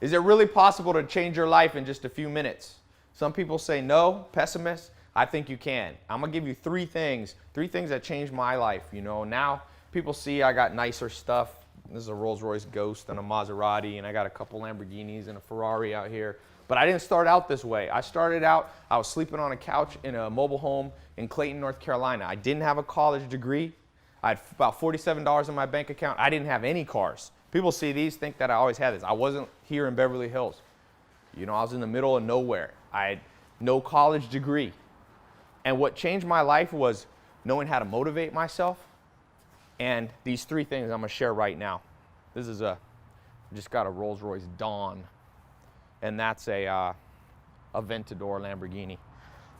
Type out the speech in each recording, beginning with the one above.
Is it really possible to change your life in just a few minutes? Some people say no, pessimists. I think you can. I'm gonna give you three things that changed my life. You know, now people see I got nicer stuff. This is a Rolls Royce Ghost and a Maserati, and I got a couple Lamborghinis and a Ferrari out here. But I didn't start out this way. I started out, I was sleeping on a couch in a mobile home in Clayton, North Carolina. I didn't have a college degree. I had about $47 in my bank account. I didn't have any cars. People see these, think that I always had this. I wasn't here in Beverly Hills. You know, I was in the middle of nowhere. I had no college degree. And what changed my life was knowing how to motivate myself. And these three things I'm gonna share right now. This is I just got a Rolls Royce Dawn, and that's a Aventador Lamborghini.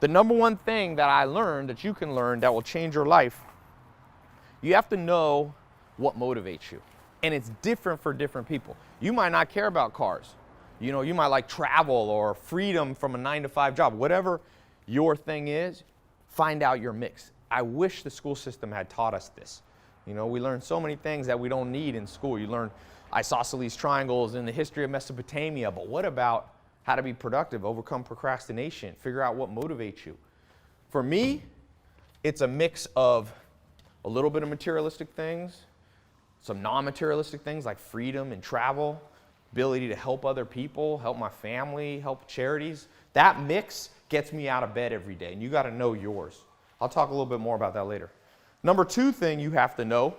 The number one thing that I learned, that you can learn, that will change your life, you have to know what motivates you. And it's different for different people. You might not care about cars. You know, you might like travel or freedom from a 9-to-5 job. Whatever your thing is, find out your mix. I wish the school system had taught us this. You know, we learn so many things that we don't need in school. You learn isosceles triangles and the history of Mesopotamia, but what about how to be productive, overcome procrastination, figure out what motivates you? For me, it's a mix of a little bit of materialistic things, some non-materialistic things like freedom and travel, ability to help other people, help my family, help charities. That mix gets me out of bed every day, and you got to know yours. I'll talk a little bit more about that later. Number two thing you have to know,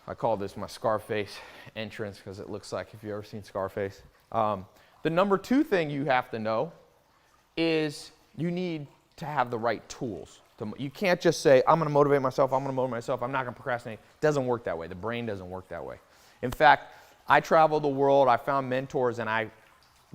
I call this my Scarface entrance because it looks like, if you've ever seen Scarface. The number two thing you have to know is you need to have the right tools. You can't just say, I'm going to motivate myself, I'm not going to procrastinate. It doesn't work that way. The brain doesn't work that way. In fact, I traveled the world, I found mentors, and I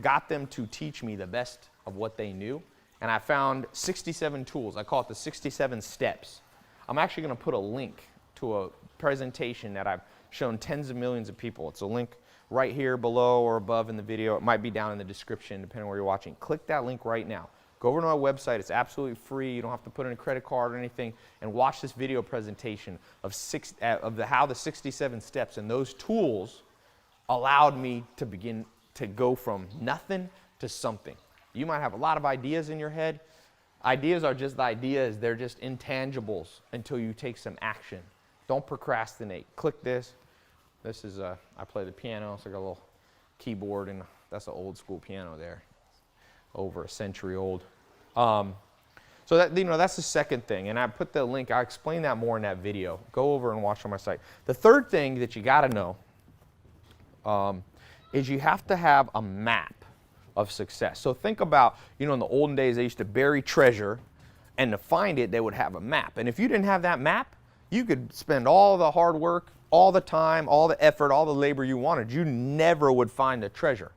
got them to teach me the best of what they knew. And I found 67 tools. I call it the 67 steps. I'm actually going to put a link to a presentation that I've shown tens of millions of people. It's a link right here below or above in the video. It might be down in the description, depending on where you're watching. Click that link right now. Go over to our website. It's absolutely free. You don't have to put in a credit card or anything. And watch this video presentation of how the 67 steps and those tools allowed me to begin to go from nothing to something. You might have a lot of ideas in your head. Ideas are just ideas. They're just intangibles until you take some action. Don't procrastinate. Click this. This is I play the piano. So I got a little keyboard, and that's an old school piano there, over a century old. So that, you know, that's the second thing. And I put the link. I explain that more in that video. Go over and watch on my site. The third thing that you got to know is you have to have a map of success. So think about, you know, in the olden days, they used to bury treasure, and to find it, they would have a map. And if you didn't have that map, you could spend all the hard work, all the time, all the effort, all the labor you wanted. You never would find the treasure.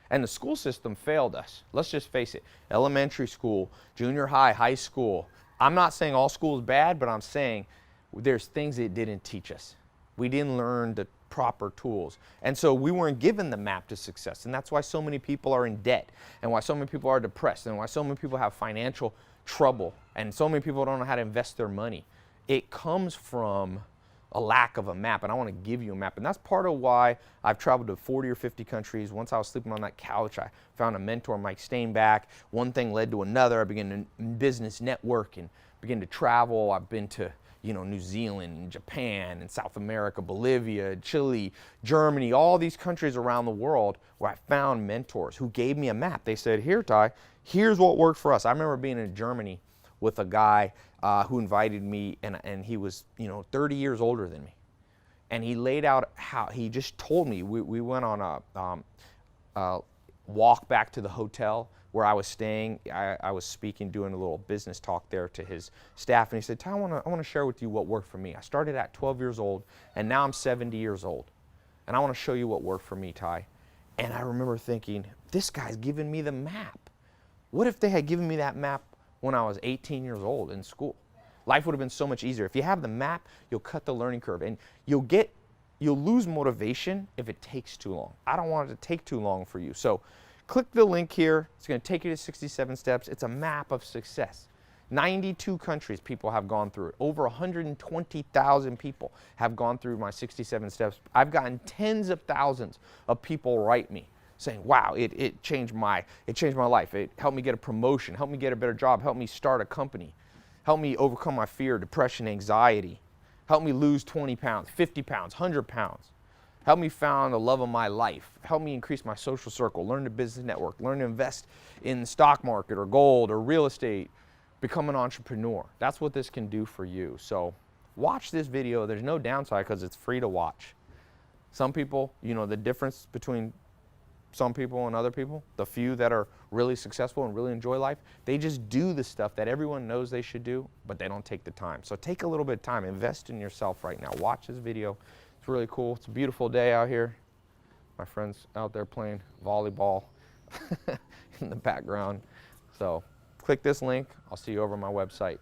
And the school system failed us. Let's just face it. Elementary school, junior high, high school. I'm not saying all school is bad, but I'm saying there's things it didn't teach us. We didn't learn the proper tools. And so we weren't given the map to success. And that's why so many people are in debt, and why so many people are depressed, and why so many people have financial trouble, and so many people don't know how to invest their money. It comes from a lack of a map, and I want to give you a map. And that's part of why I've traveled to 40 or 50 countries. Once I was sleeping on that couch, I found a mentor, Mike Stainback. One thing led to another. I began to business network and began to travel. I've been to, you know, New Zealand, and Japan, and South America, Bolivia, Chile, Germany, all these countries around the world where I found mentors who gave me a map. They said, here, Ty, here's what worked for us. I remember being in Germany with a guy who invited me, and he was, you know, 30 years older than me. And he laid out how, he just told me, we went on a walk back to the hotel where I was staying. I was speaking, doing a little business talk there to his staff, and he said, Ty, I want to share with you what worked for me. I started at 12 years old, and now I'm 70 years old. And I want to show you what worked for me, Ty. And I remember thinking, this guy's giving me the map. What if they had given me that map when I was 18 years old in school? Life would have been so much easier. If you have the map, you'll cut the learning curve, and you'll lose motivation if it takes too long. I don't want it to take too long for you. So click the link here. It's going to take you to 67 steps. It's a map of success. 92 countries people have gone through it. Over 120,000 people have gone through my 67 steps. I've gotten tens of thousands of people write me saying, wow, it changed my life. It helped me get a promotion, helped me get a better job, helped me start a company, helped me overcome my fear, depression, anxiety, helped me lose 20 pounds, 50 pounds, 100 pounds. Help me find the love of my life. Help me increase my social circle, learn the business network, learn to invest in the stock market or gold or real estate, become an entrepreneur. That's what this can do for you. So watch this video. There's no downside because it's free to watch. Some people, you know, the difference between some people and other people, the few that are really successful and really enjoy life, they just do the stuff that everyone knows they should do, but they don't take the time. So take a little bit of time, invest in yourself right now. Watch this video. It's really cool. It's a beautiful day out here. My friend's out there playing volleyball in the background. So click this link. I'll see you over on my website.